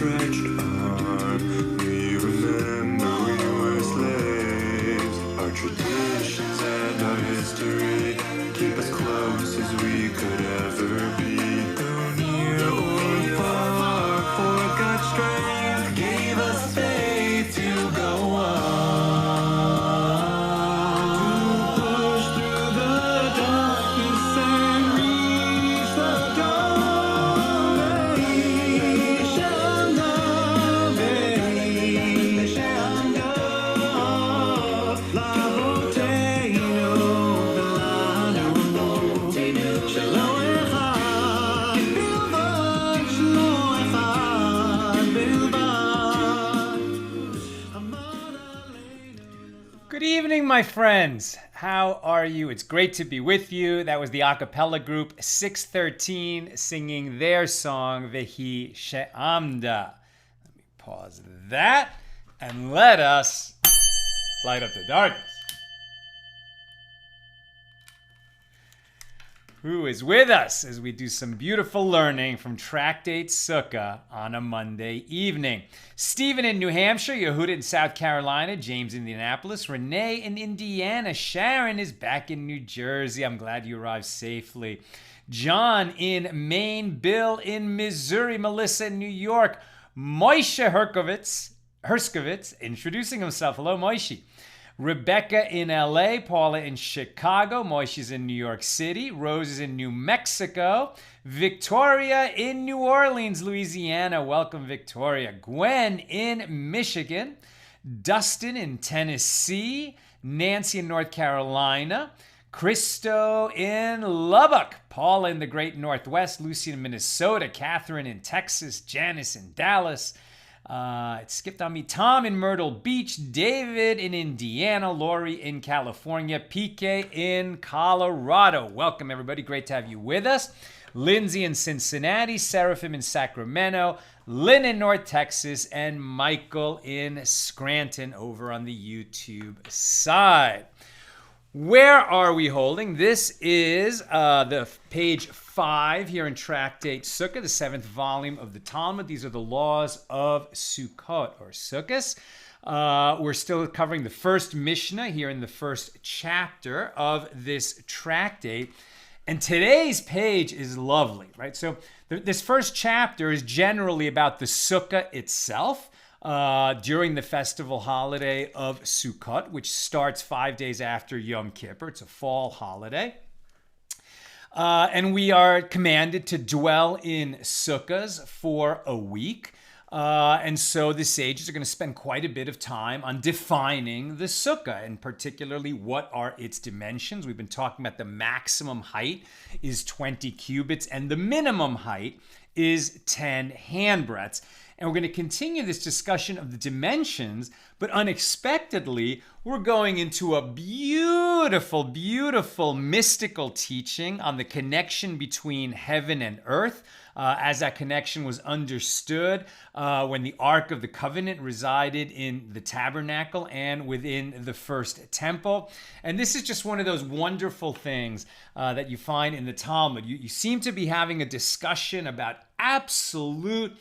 outstretched arm. We remember we were slaves. Our traditions and our history keep us close as we could ever be. Though near or far, for God's strength gave us faith to go on. Good evening, my friends. How are you? It's great to be with you. That was the a cappella group 613 singing their song, Vehi She'amda. Let me pause that and let us light up the darkness. Who is with us as we do some beautiful learning from Tractate Sukkah on a Monday evening. Stephen in New Hampshire, Yehuda in South Carolina, James in Indianapolis, Renee in Indiana, Sharon is back in New Jersey. I'm glad you arrived safely. John in Maine, Bill in Missouri, Melissa in New York, Moshe Herskovitz, introducing himself. Hello, Moshe. Rebecca in LA, Paula in Chicago, Moishe's in New York City, Rose is in New Mexico, Victoria in New Orleans, Louisiana. Welcome, Victoria. Gwen in Michigan, Dustin in Tennessee, Nancy in North Carolina, Christo in Lubbock, Paula in the Great Northwest, Lucy in Minnesota, Catherine in Texas, Janice in Dallas. It skipped on me. Tom in Myrtle Beach, David in Indiana, Lori in California, PK in Colorado. Welcome, everybody. Great to have you with us. Lindsay in Cincinnati, Seraphim in Sacramento, Lynn in North Texas, and Michael in Scranton over on the YouTube side. Where are we holding? This is the page 5 here in Tractate Sukkah, the 7th volume of the Talmud. These are the laws of Sukkot or Sukkahs. We're still covering the first Mishna here in the first chapter of this tractate. And today's page is lovely, right? So this first chapter is generally about the Sukkah itself. During the festival holiday of Sukkot, which starts 5 days after Yom Kippur. It's a fall holiday. And we are commanded to dwell in sukkahs for a week. And so the sages are going to spend quite a bit of time on defining the sukkah, and particularly what are its dimensions. We've been talking about the maximum height is 20 cubits, and the minimum height is 10 handbreadths. And we're going to continue this discussion of the dimensions, but unexpectedly, we're going into a beautiful, beautiful mystical teaching on the connection between heaven and earth, as that connection was understood when the Ark of the Covenant resided in the tabernacle and within the first temple. And this is just one of those wonderful things that you find in the Talmud. You seem to be having a discussion about absolute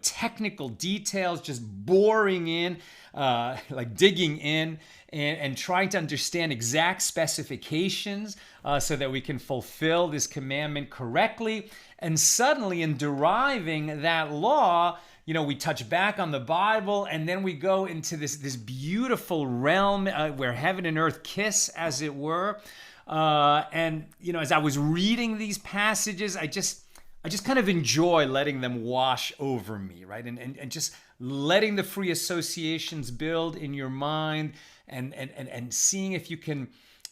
technical details, just boring in, like digging in and trying to understand exact specifications so that we can fulfill this commandment correctly. And suddenly in deriving that law, we touch back on the Bible, and then we go into this beautiful realm where heaven and earth kiss, as it were. And as I was reading these passages, I just kind of enjoy letting them wash over me, right? And just letting the free associations build in your mind and seeing if you can,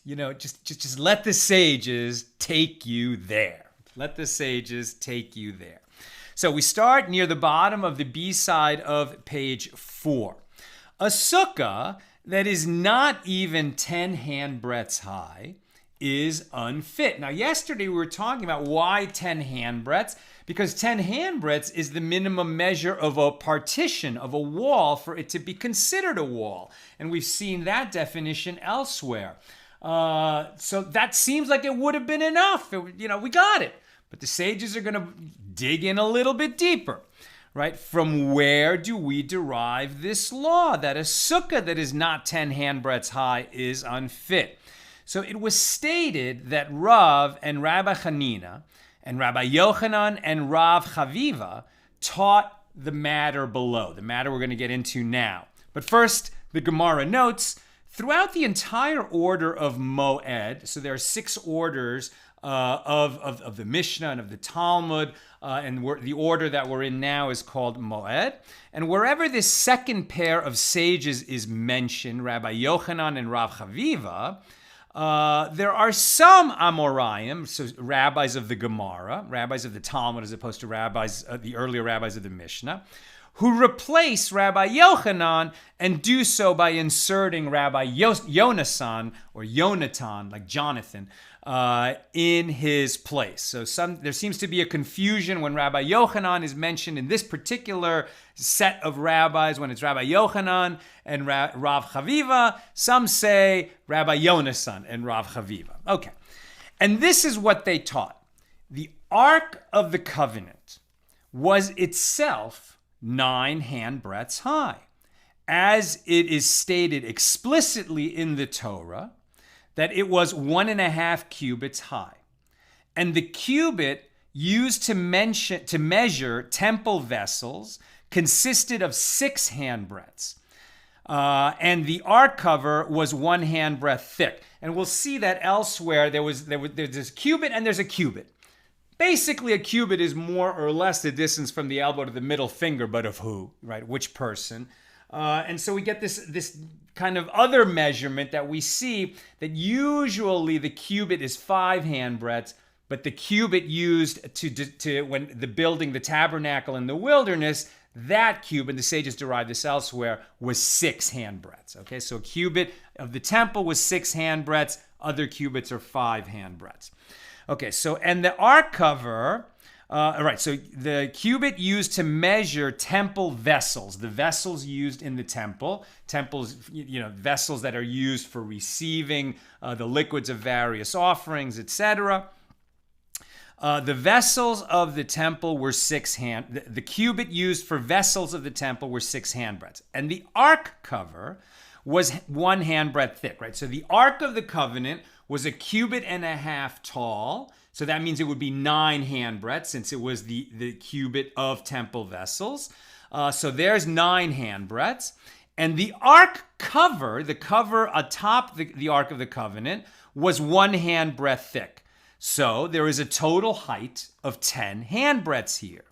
just let the sages take you there. Let the sages take you there. So we start near the bottom of the B side of page 4. A sukkah that is not even 10 handbreadths high is unfit. Now, yesterday we were talking about why 10 handbreadths, because 10 handbreadths is the minimum measure of a partition, of a wall, for it to be considered a wall. And we've seen that definition elsewhere. So that seems like it would have been enough. We got it. But the sages are going to dig in a little bit deeper, right? From where do we derive this law that a sukkah that is not 10 handbreadths high is unfit? So it was stated that Rav and Rabbi Hanina and Rabbi Yochanan and Rav Chaviva taught the matter below, the matter we're going to get into now. But first, the Gemara notes, throughout the entire order of Moed, so there are 6 orders of the Mishna and of the Talmud, and the order that we're in now is called Moed. And wherever this second pair of sages is mentioned, Rabbi Yochanan and Rav Chaviva, there are some Amoraim, so rabbis of the Gemara, rabbis of the Talmud as opposed to rabbis, the earlier rabbis of the Mishnah, who replace Rabbi Yochanan and do so by inserting Rabbi Yonasan or Yonatan, like Jonathan, in his place. So there seems to be a confusion when Rabbi Yochanan is mentioned in this particular set of rabbis, when it's Rabbi Yochanan and Rav Chaviva. Some say Rabbi Yonasan and Rav Chaviva. Okay. And this is what they taught. The Ark of the Covenant was itself 9 handbreadths high, as it is stated explicitly in the Torah that it was 1.5 cubits high. And the cubit used to measure temple vessels consisted of 6 handbreadths. And the ark cover was 1 handbreadth thick. And we'll see that elsewhere there's a cubit and there's a cubit. Basically, a cubit is more or less the distance from the elbow to the middle finger, but of who, right? Which person? And so we get this kind of other measurement that we see that usually the cubit is 5 handbreadths, but the cubit used to when the building the tabernacle in the wilderness, that cubit, the sages derive this elsewhere, was 6 handbreadths. Okay, so a cubit of the temple was 6 handbreadths, other cubits are 5 handbreadths. Okay, so, and the ark cover, all right, so the cubit used to measure temple vessels, the vessels used in the temple, temples, vessels that are used for receiving the liquids of various offerings, etc. The vessels of the temple were 6 the cubit used for vessels of the temple were 6 handbreadths. And the ark cover was 1 handbreadth thick, right? So the Ark of the Covenant was a cubit and a half tall. So that means it would be 9 handbreadths since it was the cubit of temple vessels. So there's 9 handbreadths. And the ark cover, the cover atop the Ark of the Covenant, was 1 handbreadth thick. So there is a total height of 10 handbreadths here.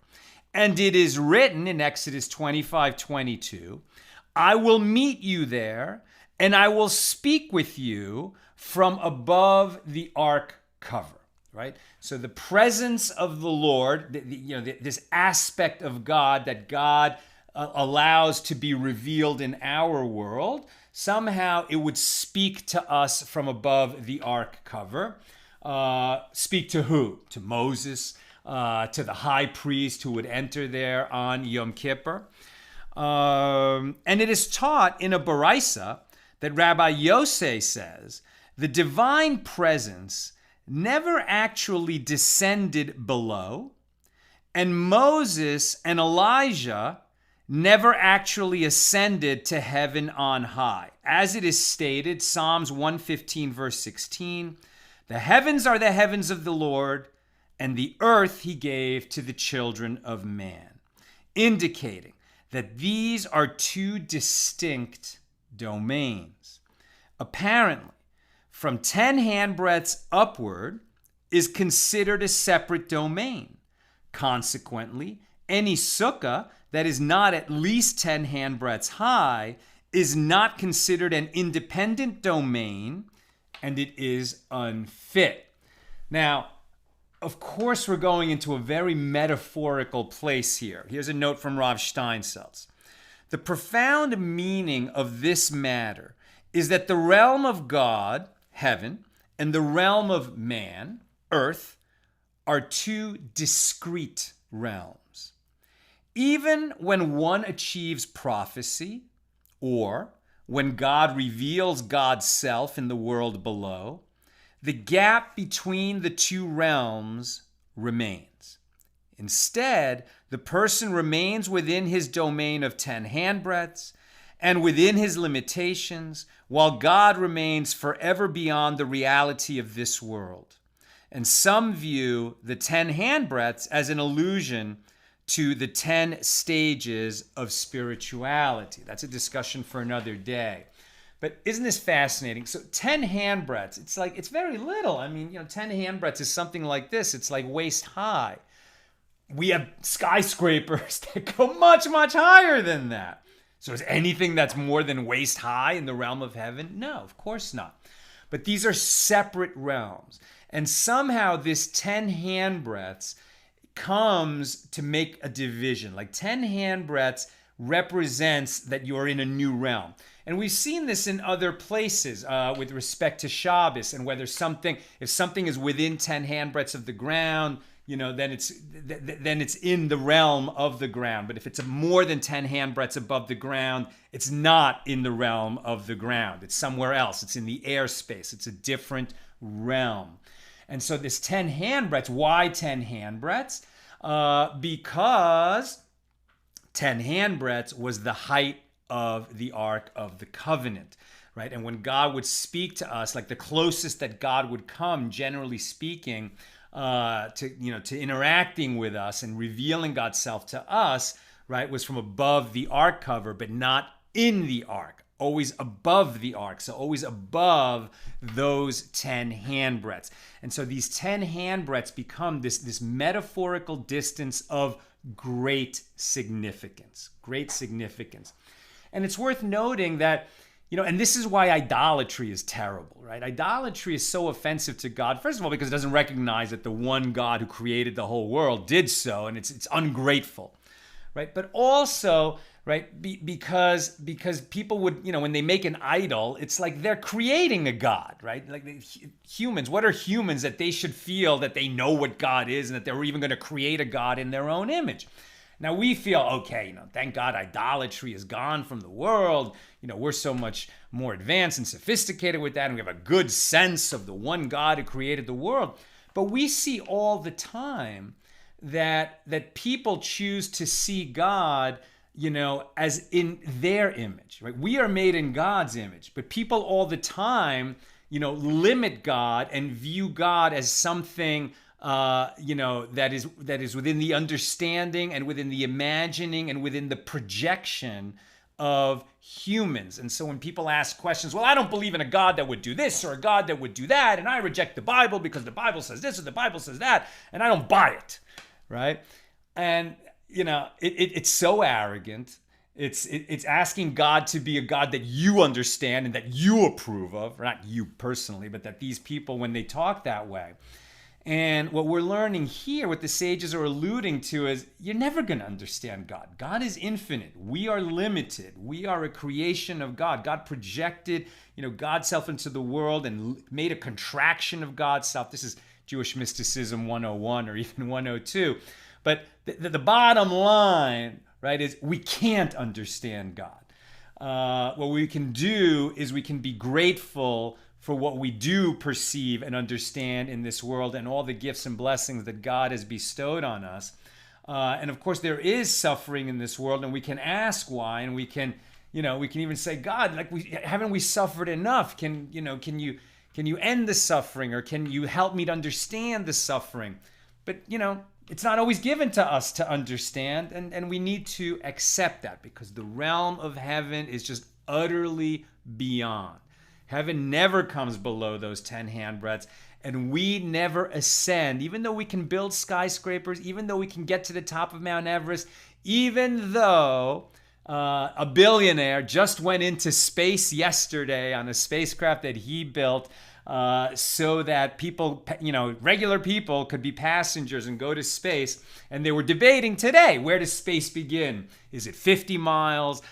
And it is written in Exodus 25:22, I will meet you there, and I will speak with you from above the ark cover, right? So the presence of the Lord, this aspect of God that God allows to be revealed in our world, somehow it would speak to us from above the ark cover. Speak to who? To Moses, to the high priest who would enter there on Yom Kippur. And it is taught in a Baraisa that Rabbi Yosei says the divine presence never actually descended below, and Moses and Elijah never actually ascended to heaven on high. As it is stated, Psalms 115 verse 16, the heavens are the heavens of the Lord, and the earth he gave to the children of man, indicating that these are 2 distinct domains. Apparently, from 10 handbreadths upward is considered a separate domain. Consequently, any sukkah that is not at least 10 handbreadths high is not considered an independent domain, and it is unfit. Now, of course, we're going into a very metaphorical place here. Here's a note from Rav Steinsaltz. The profound meaning of this matter is that the realm of God, heaven, and the realm of man, earth, are 2 discrete realms. Even when one achieves prophecy, or when God reveals God's self in the world below, the gap between the 2 realms remains. Instead, the person remains within his domain of 10 handbreadths and within his limitations, while God remains forever beyond the reality of this world. And some view the 10 handbreadths as an allusion to the 10 stages of spirituality. That's a discussion for another day. But isn't this fascinating? So 10 handbreadths, it's very little. I mean, 10 handbreadths is something like this. It's like waist high. We have skyscrapers that go much, much higher than that. So is anything that's more than waist high in the realm of heaven? No, of course not. But these are separate realms. And somehow this 10 handbreadths comes to make a division. Like 10 handbreadths represents that you're in a new realm. And we've seen this in other places with respect to Shabbos and whether if something is within 10 handbreadths of the ground, then it's in the realm of the ground. But if it's more than 10 handbreadths above the ground, it's not in the realm of the ground. It's somewhere else. It's in the airspace. It's a different realm. And so this 10 handbreadths, why 10 handbreadths? Because 10 handbreadths was the height of the Ark of the Covenant, right? And when God would speak to us, like the closest that God would come, generally speaking, to interacting with us and revealing God's self to us, right, was from above the ark cover, but not in the ark, always above the ark, so always above those 10 handbreadths. And so these 10 handbreadths become this metaphorical distance of great significance. And it's worth noting that, and this is why idolatry is terrible, right? Idolatry is so offensive to God, first of all, because it doesn't recognize that the one God who created the whole world did so, and it's ungrateful, right? But also, right, because people would, when they make an idol, it's like they're creating a God, right? Like humans, what are humans that they should feel that they know what God is and that they're even going to create a God in their own image? Now we feel, okay, thank God idolatry is gone from the world. We're so much more advanced and sophisticated with that, and we have a good sense of the one God who created the world. But we see all the time that people choose to see God, as in their image, right? We are made in God's image, but people all the time, limit God and view God as something that is within the understanding and within the imagining and within the projection of humans. And so when people ask questions, well, I don't believe in a God that would do this or a God that would do that, and I reject the Bible because the Bible says this or the Bible says that, and I don't buy it, right? And it's so arrogant. It's asking God to be a God that you understand and that you approve of, or not you personally, but that these people, when they talk that way. And what we're learning here, what the sages are alluding to, is you're never going to understand God. God is infinite. We are limited. We are a creation of God. God projected, God's self into the world and made a contraction of God's self. This is Jewish mysticism 101 or even 102. But the bottom line, right, is we can't understand God. What we can do is we can be grateful for what we do perceive and understand in this world and all the gifts and blessings that God has bestowed on us. And of course, there is suffering in this world, and we can ask why, and we can even say, God, haven't we suffered enough? Can you end the suffering, or can you help me to understand the suffering? But it's not always given to us to understand, and we need to accept that, because the realm of heaven is just utterly beyond. Heaven never comes below those 10 handbreadths, and we never ascend, even though we can build skyscrapers, even though we can get to the top of Mount Everest, even though a billionaire just went into space yesterday on a spacecraft that he built so that people, regular people could be passengers and go to space. And they were debating today, where does space begin? Is it 50 miles,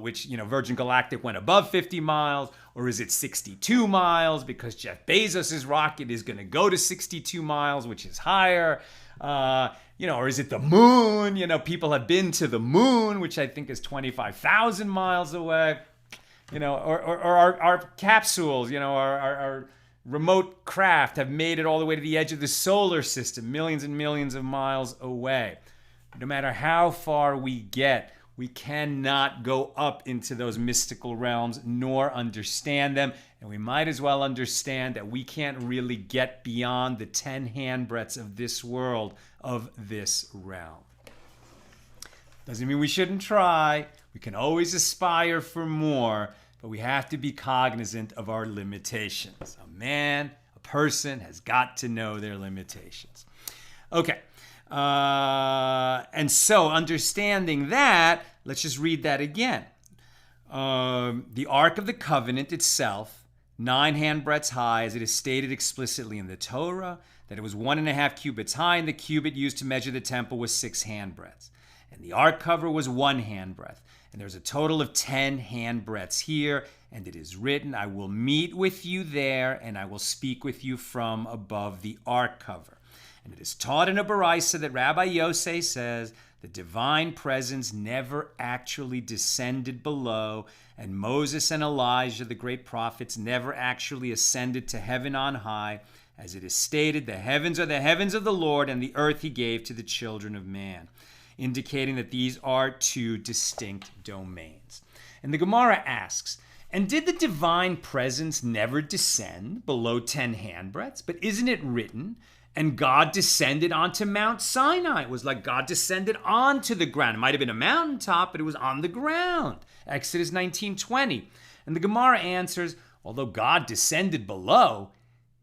which, Virgin Galactic went above 50 miles, or is it 62 miles because Jeff Bezos' rocket is going to go to 62 miles, which is higher? Or is it the moon? People have been to the moon, which I think is 25,000 miles away. Or our capsules, our remote craft have made it all the way to the edge of the solar system, millions and millions of miles away. No matter how far we get, we cannot go up into those mystical realms nor understand them. And we might as well understand that we can't really get beyond the 10 handbreadths of this world, of this realm. Doesn't mean we shouldn't try. We can always aspire for more, but we have to be cognizant of our limitations. A person has got to know their limitations. Okay. And so understanding that, let's just read that again. The Ark of the Covenant itself, 9 handbreadths high, as it is stated explicitly in the Torah, that it was 1.5 cubits high, and the cubit used to measure the temple was 6 handbreadths. And the ark cover was 1 handbreadth. And there's a total of 10 handbreadths here. And it is written, I will meet with you there, and I will speak with you from above the ark cover. And it is taught in a Baraisa that Rabbi Yosei says the divine presence never actually descended below, and Moses and Elijah, the great prophets, never actually ascended to heaven on high. As it is stated, the heavens are the heavens of the Lord, and the earth he gave to the children of man, indicating that these are 2 distinct domains. And the Gemara asks, and did the divine presence never descend below 10 handbreadths? But isn't it written, and God descended onto Mount Sinai? It was like God descended onto the ground. It might have been a mountaintop, but it was on the ground. Exodus 19:20. And the Gemara answers, although God descended below,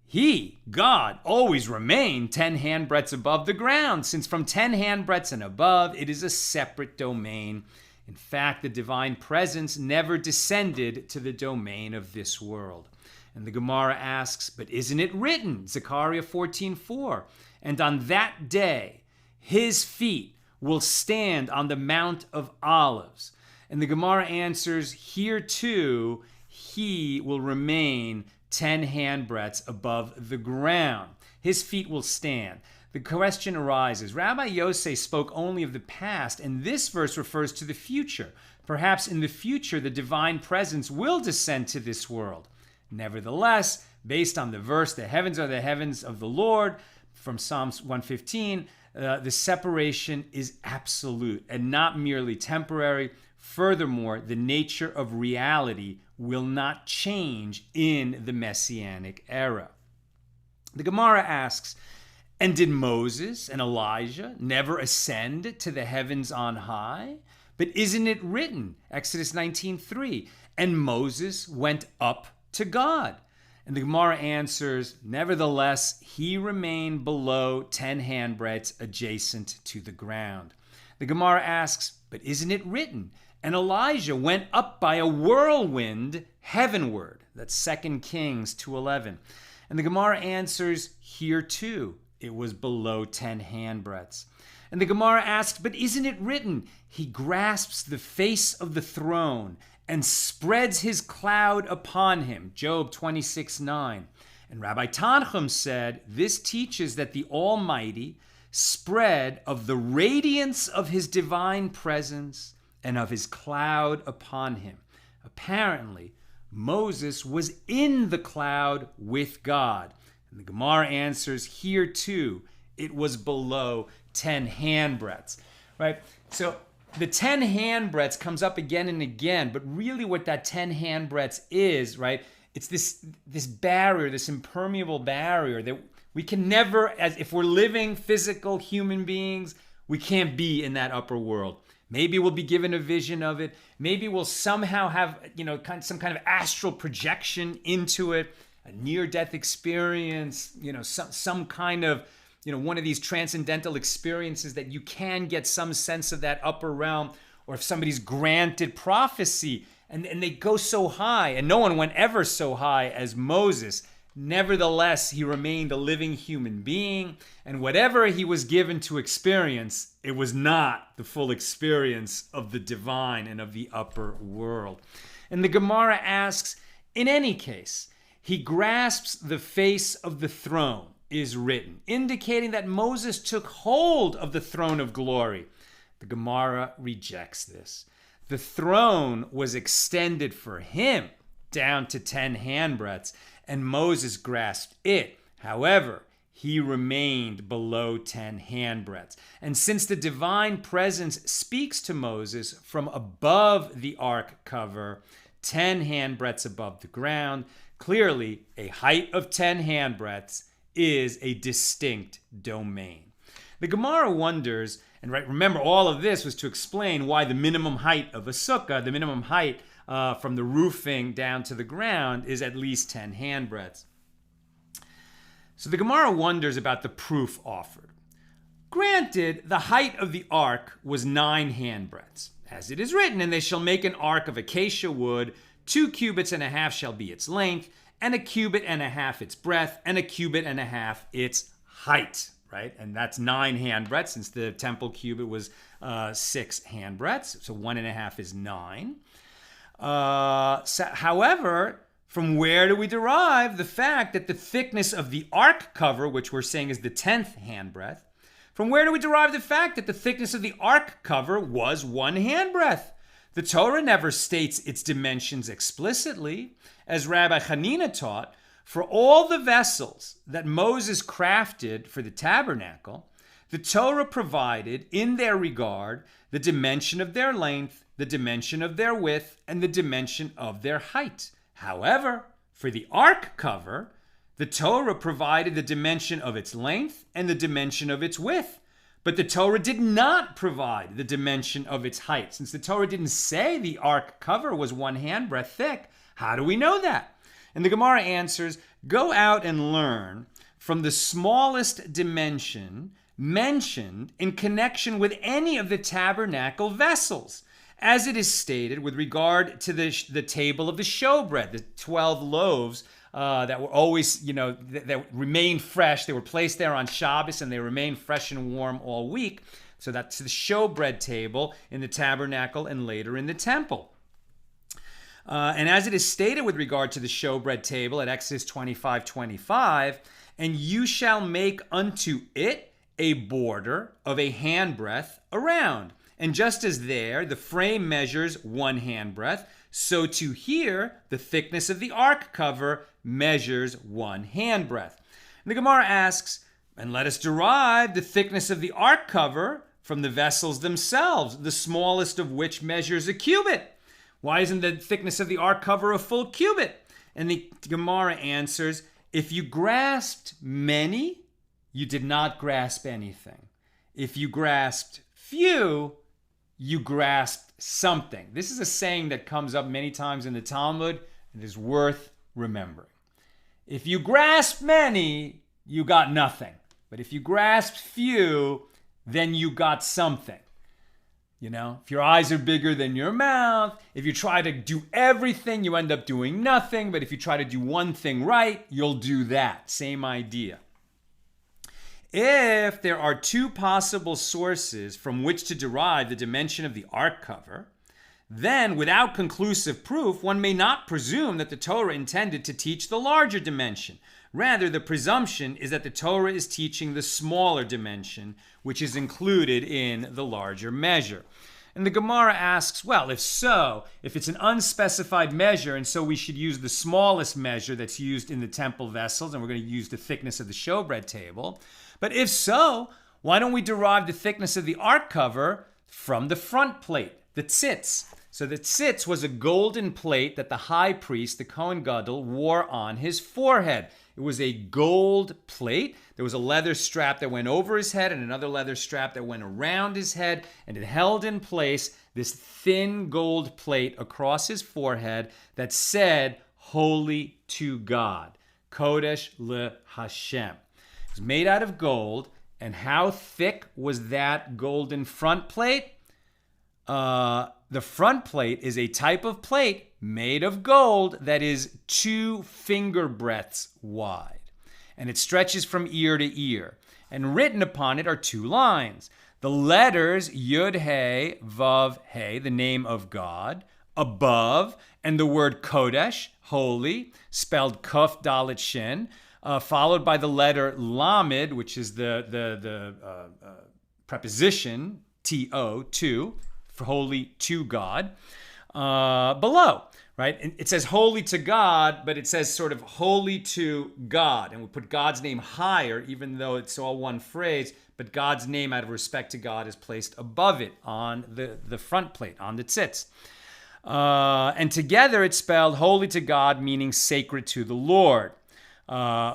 he, God, always remained 10 handbreadths above the ground, since from 10 handbreadths and above, it is a separate domain. In fact, the divine presence never descended to the domain of this world. And the Gemara asks, but isn't it written, Zechariah 14:4, and on that day, his feet will stand on the Mount of Olives. And the Gemara answers, here too, he will remain 10 handbreadths above the ground. His feet will stand. The question arises, Rabbi Yosei spoke only of the past, and this verse refers to the future. Perhaps in the future, the divine presence will descend to this world. Nevertheless, based on the verse, the heavens are the heavens of the Lord, from Psalms 115, the separation is absolute and not merely temporary. Furthermore, the nature of reality will not change in the Messianic era. The Gemara asks, and did Moses and Elijah never ascend to the heavens on high? But isn't it written, Exodus 19:3, and Moses went up to God? And the Gemara answers, nevertheless, he remained below 10 handbreadths adjacent to the ground. The Gemara asks, but isn't it written, and Elijah went up by a whirlwind heavenward? That's 2 Kings 2:11. And the Gemara answers, here too, it was below 10 handbreadths. And the Gemara asks, but isn't it written, he grasps the face of the throne and spreads his cloud upon him? Job 26:9. And Rabbi Tanchum said, this teaches that the Almighty spread of the radiance of his divine presence and of his cloud upon him. Apparently, Moses was in the cloud with God. And the Gemara answers, here too, it was below 10 handbreadths, right? So the 10 handbreadths comes up again and again, but really what that 10 handbreadths is, right? It's this barrier, this impermeable barrier that we can never, as if we're living physical human beings, we can't be in that upper world. Maybe we'll be given a vision of it. Maybe we'll somehow have, some kind of astral projection into it, a near-death experience, some kind of, one of these transcendental experiences that you can get some sense of that upper realm, or if somebody's granted prophecy and they go so high, and no one went ever so high as Moses. Nevertheless, he remained a living human being, and whatever he was given to experience, it was not the full experience of the divine and of the upper world. And the Gemara asks, in any case, he grasps the face of the throne, is written, indicating that Moses took hold of the throne of glory. The Gemara rejects this. The throne was extended for him down to 10 handbreadths, and Moses grasped it. However, he remained below 10 handbreadths. And since the divine presence speaks to Moses from above the ark cover, 10 handbreadths above the ground, clearly a height of 10 handbreadths is a distinct domain. The Gemara wonders, and remember all of this was to explain why the minimum height of a sukkah, the minimum height from the roofing down to the ground, is at least 10 handbreadths. So the Gemara wonders about the proof offered. Granted, the height of the ark was 9 handbreadths, as it is written, and they shall make an ark of acacia wood, 2 cubits and a half shall be its length, and a cubit and a half its breadth, and a cubit and a half its height, right? And that's 9 handbreadths, since the temple cubit was 6 handbreadths, so 1.5 is 9. However, from where do we derive the fact that the thickness of the ark cover, which we're saying is the 10th handbreadth, from where do we derive the fact that the thickness of the ark cover was 1 handbreadth? The Torah never states its dimensions explicitly. As Rabbi Hanina taught, for all the vessels that Moses crafted for the tabernacle, the Torah provided in their regard the dimension of their length, the dimension of their width, and the dimension of their height. However, for the ark cover, the Torah provided the dimension of its length and the dimension of its width. But the Torah did not provide the dimension of its height. Since the Torah didn't say the ark cover was 1 handbreadth thick, how do we know that? And the Gemara answers, go out and learn from the smallest dimension mentioned in connection with any of the tabernacle vessels, as it is stated with regard to the table of the showbread, the 12 loaves that were always, that remained fresh. They were placed there on Shabbos and they remained fresh and warm all week. So that's the showbread table in the tabernacle and later in the temple. And as it is stated with regard to the showbread table at Exodus 25:25, and you shall make unto it a border of a handbreadth around. And just as there, the frame measures 1 handbreadth, so too here, the thickness of the ark cover measures 1 handbreadth. And the Gemara asks, and let us derive the thickness of the ark cover from the vessels themselves, the smallest of which measures a cubit. Why isn't the thickness of the ark cover a full cubit? And the Gemara answers, if you grasped many, you did not grasp anything. If you grasped few, you grasped something. This is a saying that comes up many times in the Talmud and is worth remembering. If you grasp many, you got nothing. But if you grasped few, then you got something. If your eyes are bigger than your mouth, if you try to do everything, you end up doing nothing. But if you try to do one thing right, you'll do that. Same idea. If there are 2 possible sources from which to derive the dimension of the ark cover, then without conclusive proof, one may not presume that the Torah intended to teach the larger dimension. Rather, the presumption is that the Torah is teaching the smaller dimension, which is included in the larger measure. And the Gemara asks, well, if so, if it's an unspecified measure, and so we should use the smallest measure that's used in the temple vessels, and we're going to use the thickness of the showbread table. But if so, why don't we derive the thickness of the ark cover from the front plate, the tzitz? So the tzitz was a golden plate that the high priest, the Kohen Gadol, wore on his forehead. It was a gold plate. There was a leather strap that went over his head and another leather strap that went around his head, and it held in place this thin gold plate across his forehead that said, Holy to God, Kodesh le Hashem. It was made out of gold, and how thick was that golden front plate? The front plate is a type of plate made of gold that is 2 finger breadths wide. And it stretches from ear to ear. And written upon it are 2 lines. The letters Yud He, Vav He, the name of God, above, and the word Kodesh, holy, spelled Kuf Dalet Shin, followed by the letter Lamed, which is the preposition, T-O, to, for holy to God. below, right? And it says holy to God, but it says sort of holy to God. And we put God's name higher, even though it's all one phrase, but God's name out of respect to God is placed above it on the front plate, on the tzitz. And together it's spelled holy to God, meaning sacred to the Lord.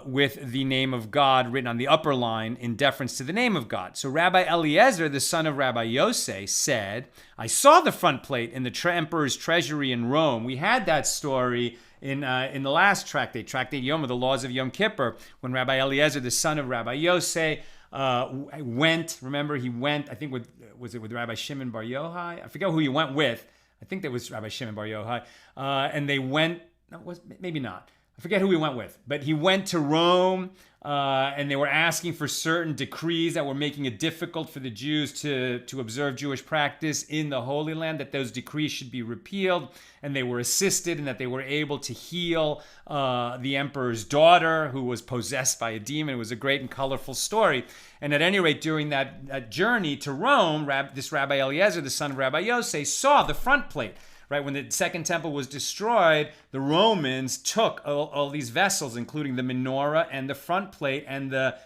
With the name of God written on the upper line in deference to the name of God. So Rabbi Eliezer, the son of Rabbi Yosei, said, I saw the front plate in the emperor's treasury in Rome. We had that story in the last tractate Yom, the laws of Yom Kippur, when Rabbi Eliezer, the son of Rabbi Yosei, went, remember he went, I think was it with Rabbi Shimon Bar Yochai? I forget who he went with. I think that was Rabbi Shimon Bar Yochai. And they went, maybe not. I forget who he went with, but he went to Rome and they were asking for certain decrees that were making it difficult for the Jews to observe Jewish practice in the Holy Land, that those decrees should be repealed, and they were assisted and that they were able to heal the emperor's daughter who was possessed by a demon. It was a great and colorful story. And at any rate, during that journey to Rome, this Rabbi Eliezer, the son of Rabbi Yosei, saw the front plate. Right, when the second temple was destroyed, the Romans took all these vessels, including the menorah and the front plate and the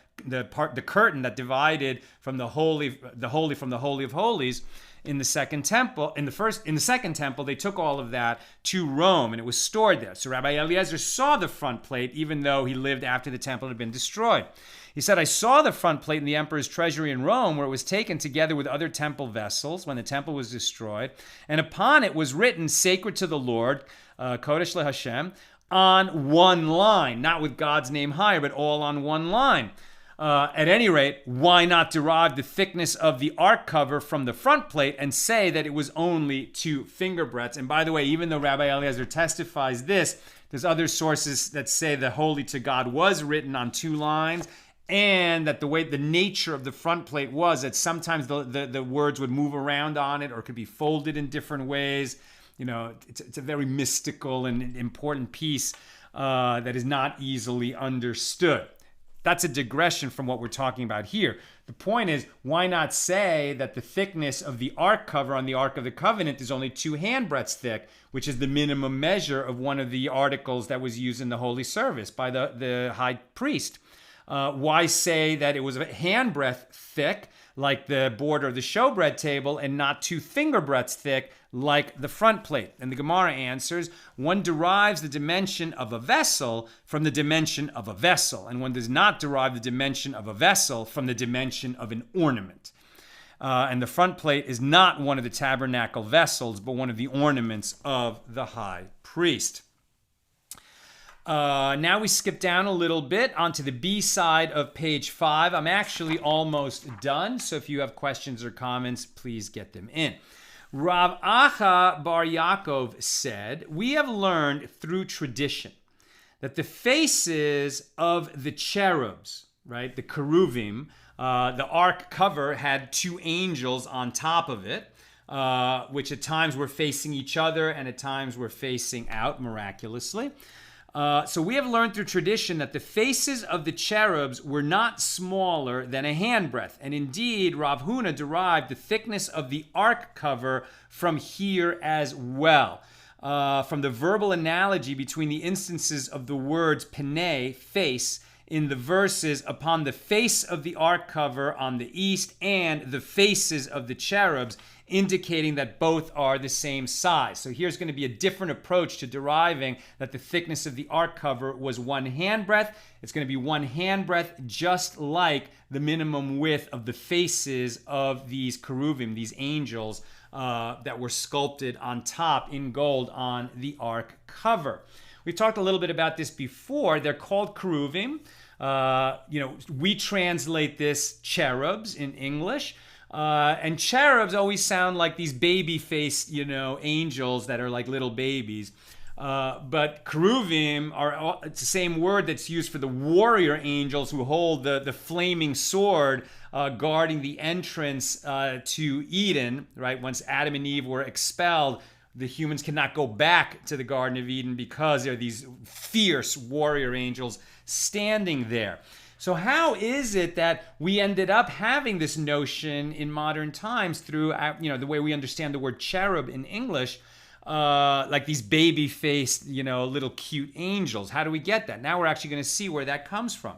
curtain that divided from the holy from the Holy of Holies in the second temple. In the second temple, they took all of that to Rome, and it was stored there. So Rabbi Eliezer saw the front plate, even though he lived after the temple had been destroyed. He said, I saw the front plate in the emperor's treasury in Rome, where it was taken together with other temple vessels when the temple was destroyed. And upon it was written, sacred to the Lord, Kodesh LeHashem, on one line, not with God's name higher, but all on one line. At any rate, why not derive the thickness of the ark cover from the front plate and say that it was only 2 finger breadths? And by the way, even though Rabbi Eliezer testifies this, there's other sources that say the holy to God was written on 2 lines, and that the nature of the front plate was that sometimes the words would move around on it or could be folded in different ways. You know, it's a very mystical and important piece that is not easily understood. That's a digression from what we're talking about here. The point is, why not say that the thickness of the ark cover on the Ark of the Covenant is only 2 handbreadths thick, which is the minimum measure of one of the articles that was used in the holy service by the high priest? Why say that it was a handbreadth thick, like the border of the showbread table, and not 2 finger breadths thick, like the front plate? And the Gemara answers, one derives the dimension of a vessel from the dimension of a vessel, and one does not derive the dimension of a vessel from the dimension of an ornament. And the front plate is not one of the tabernacle vessels, but one of the ornaments of the high priest. Now we skip down a little bit onto the B side of page 5. I'm actually almost done, so if you have questions or comments, please get them in. Rav Acha Bar Yaakov said, we have learned through tradition that the faces of the cherubs, right, the keruvim, the ark cover had 2 angels on top of it, which at times were facing each other and at times were facing out miraculously. So we have learned through tradition that the faces of the cherubs were not smaller than a handbreadth. And indeed, Rav Huna derived the thickness of the ark cover from here as well. From the verbal analogy between the instances of the words penei, face, in the verses upon the face of the ark cover on the east and the faces of the cherubs, indicating that both are the same size. So here's going to be a different approach to deriving that the thickness of the ark cover was 1 handbreadth. It's going to be 1 handbreadth, just like the minimum width of the faces of these keruvim, these angels that were sculpted on top in gold on the ark cover. We've talked a little bit about this before. They're called keruvim. We translate this cherubs in English. And cherubs always sound like these baby-faced, angels that are like little babies. But keruvim it's the same word that's used for the warrior angels who hold the flaming sword guarding the entrance to Eden, right? Once Adam and Eve were expelled, the humans cannot go back to the Garden of Eden because there are these fierce warrior angels standing there. So how is it that we ended up having this notion in modern times through, the way we understand the word cherub in English? like these baby-faced, little cute angels. How do we get that? Now we're actually going to see where that comes from.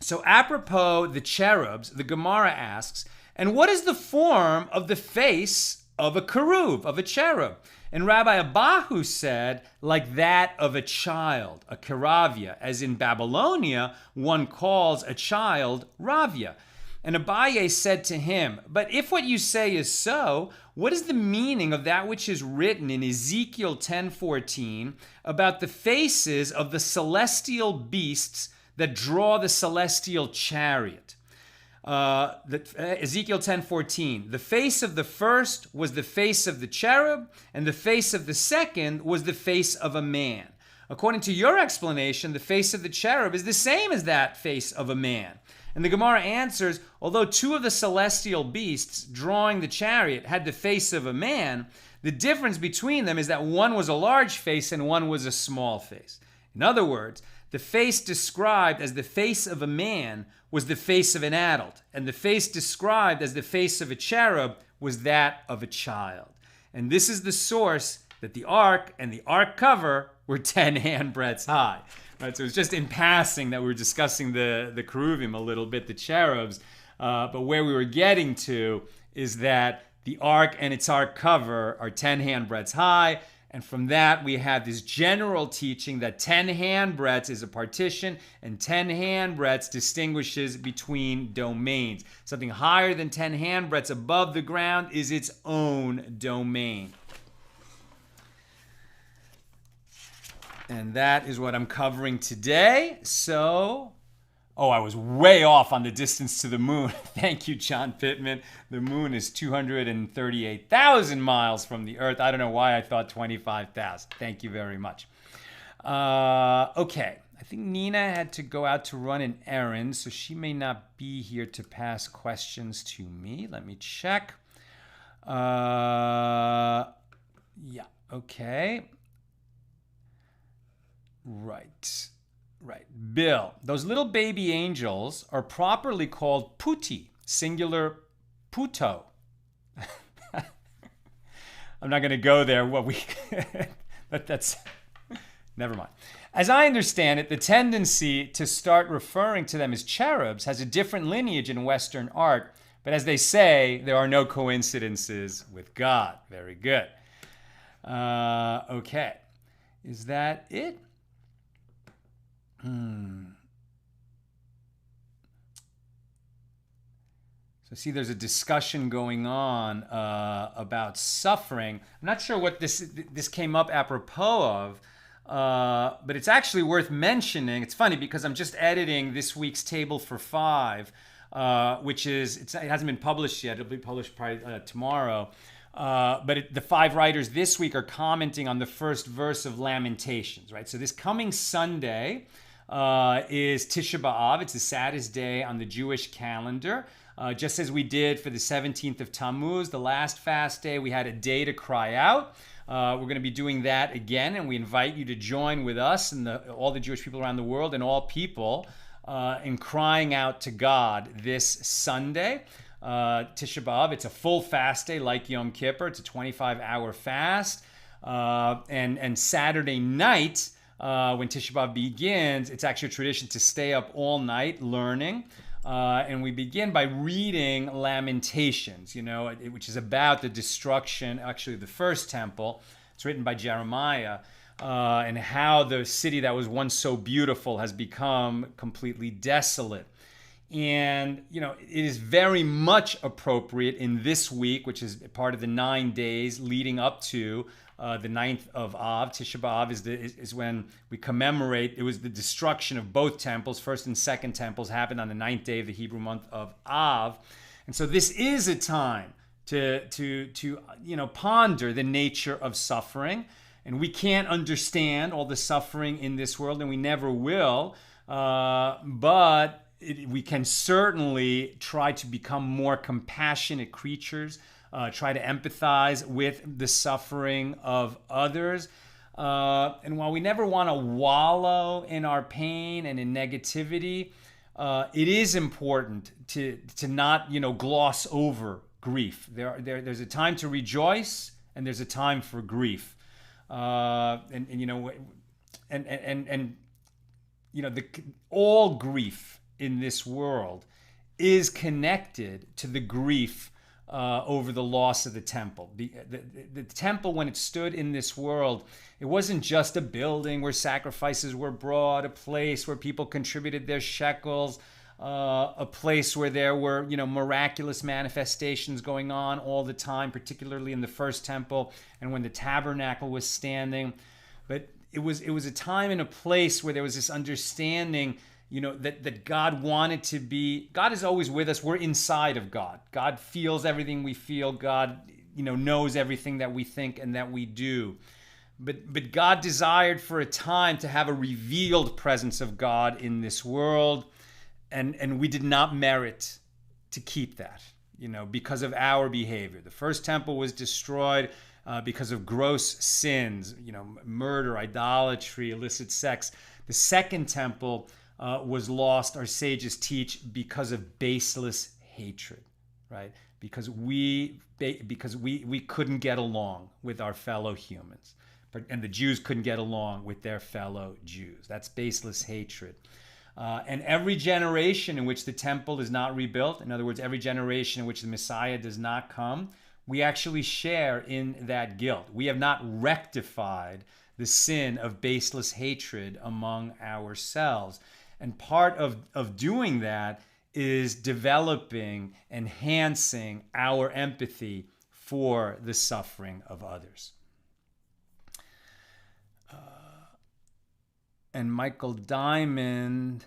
So apropos the cherubs, the Gemara asks, and what is the form of the face of a keruv, of a cherub? And Rabbi Abahu said, like that of a child, a keravia, as in Babylonia, one calls a child ravia. And Abaye said to him, but if what you say is so, what is the meaning of that which is written in Ezekiel 10:14 about the faces of the celestial beasts that draw the celestial chariot? Ezekiel 10:14, the face of the first was the face of the cherub, and the face of the second was the face of a man. According to your explanation, the face of the cherub is the same as that face of a man. And the Gemara answers, although two of the celestial beasts drawing the chariot had the face of a man, the difference between them is that one was a large face and one was a small face. In other words, the face described as the face of a man was the face of an adult, and the face described as the face of a cherub was that of a child. And this is the source that the ark and the ark cover were 10 handbreadths high. Right, so it's just in passing that we were discussing the keruvim a little bit, the cherubs, but where we were getting to is that the ark and its ark cover are 10 handbreadths high, and from that we have this general teaching that 10 handbreadths is a partition and 10 handbreadths distinguishes between domains. Something higher than 10 handbreadths above the ground is its own domain. And that is what I'm covering today. So, I was way off on the distance to the moon. Thank you, John Pittman. The moon is 238,000 miles from the Earth. I don't know why I thought 25,000. Thank you very much. Okay, I think Nina had to go out to run an errand, so she may not be here to pass questions to me. Let me check. Yeah, okay. Right. Bill, those little baby angels are properly called puti, singular puto. I'm not going to go there. That's never mind. As I understand it, the tendency to start referring to them as cherubs has a different lineage in Western art, but as they say, there are no coincidences with God. Very good. Okay. Is that it? So see, there's a discussion going on about suffering. I'm not sure what this came up apropos of, but it's actually worth mentioning. It's funny because I'm just editing this week's Table for Five, which it hasn't been published yet. It'll be published probably tomorrow. But the five writers this week are commenting on the first verse of Lamentations, right? So this coming Sunday is Tisha B'Av. It's the saddest day on the Jewish calendar. Just as we did for the 17th of Tammuz, the last fast day, we had a day to cry out. We're going to be doing that again, and we invite you to join with us and all the Jewish people around the world and all people in crying out to God this Sunday. Tisha B'Av, it's a full fast day like Yom Kippur. It's a 25-hour fast. And Saturday night, when Tisha B'Av begins, it's actually a tradition to stay up all night learning. And we begin by reading Lamentations, which is about the destruction, actually, of the first temple. It's written by Jeremiah, and how the city that was once so beautiful has become completely desolate. And, it is very much appropriate in this week, which is part of the 9 days leading up to the 9th of Av. Tisha B'Av is when we commemorate. It was the destruction of both temples. First and second temples happened on the 9th day of the Hebrew month of Av. And so this is a time to ponder the nature of suffering. And we can't understand all the suffering in this world, and we never will. But we can certainly try to become more compassionate creatures, try to empathize with the suffering of others. And while we never want to wallow in our pain and in negativity, it is important to not gloss over grief. There's a time to rejoice and there's a time for grief. And you know, and you know, all grief in this world is connected to the grief over the loss of the temple. The temple, when it stood in this world, it wasn't just a building where sacrifices were brought, a place where people contributed their shekels, a place where there were, you know, miraculous manifestations going on all the time, particularly in the first temple and when the tabernacle was standing. But it was a time and a place where there was this understanding, you know, that God wanted to be. God is always with us. We're inside of God. God feels everything we feel. God, you know, knows everything that we think and that we do. But God desired for a time to have a revealed presence of God in this world. And we did not merit to keep that, you know, because of our behavior. The first temple was destroyed because of gross sins, you know, murder, idolatry, illicit sex. The second temple was lost, our sages teach, because of baseless hatred, right? Because we couldn't get along with our fellow humans, and the Jews couldn't get along with their fellow Jews. That's baseless hatred. And every generation in which the temple is not rebuilt, in other words, every generation in which the Messiah does not come, we actually share in that guilt. We have not rectified the sin of baseless hatred among ourselves. And part of doing that is developing, enhancing our empathy for the suffering of others. And Michael Diamond,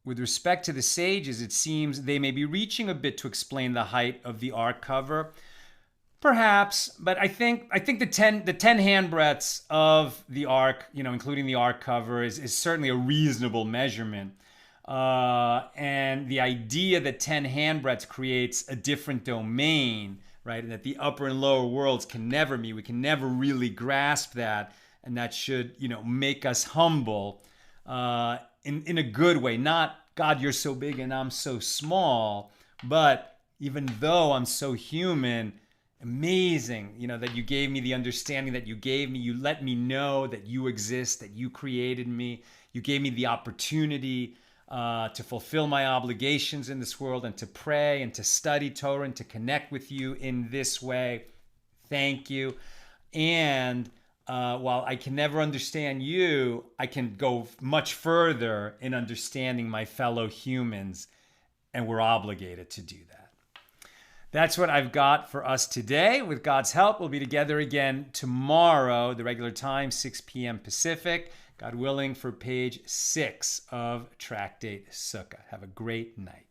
with respect to the sages, it seems they may be reaching a bit to explain the height of the ark cover. Perhaps, but I think the 10 handbreadths of the ark, you know, including the ark cover, is certainly a reasonable measurement. And the idea that 10 handbreadths creates a different domain, right, and that the upper and lower worlds can never meet, we can never really grasp that, and that should, you know, make us humble in a good way. Not, God, you're so big and I'm so small, but even though I'm so human, amazing, you know, that you gave me the understanding that you gave me. You let me know that you exist, that you created me. You gave me the opportunity to fulfill my obligations in this world and to pray and to study Torah and to connect with you in this way. Thank you. And while I can never understand you, I can go much further in understanding my fellow humans, and we're obligated to do that. That's what I've got for us today. With God's help, we'll be together again tomorrow, the regular time, 6 p.m. Pacific, God willing, for page 6 of Tractate Sukkah. Have a great night.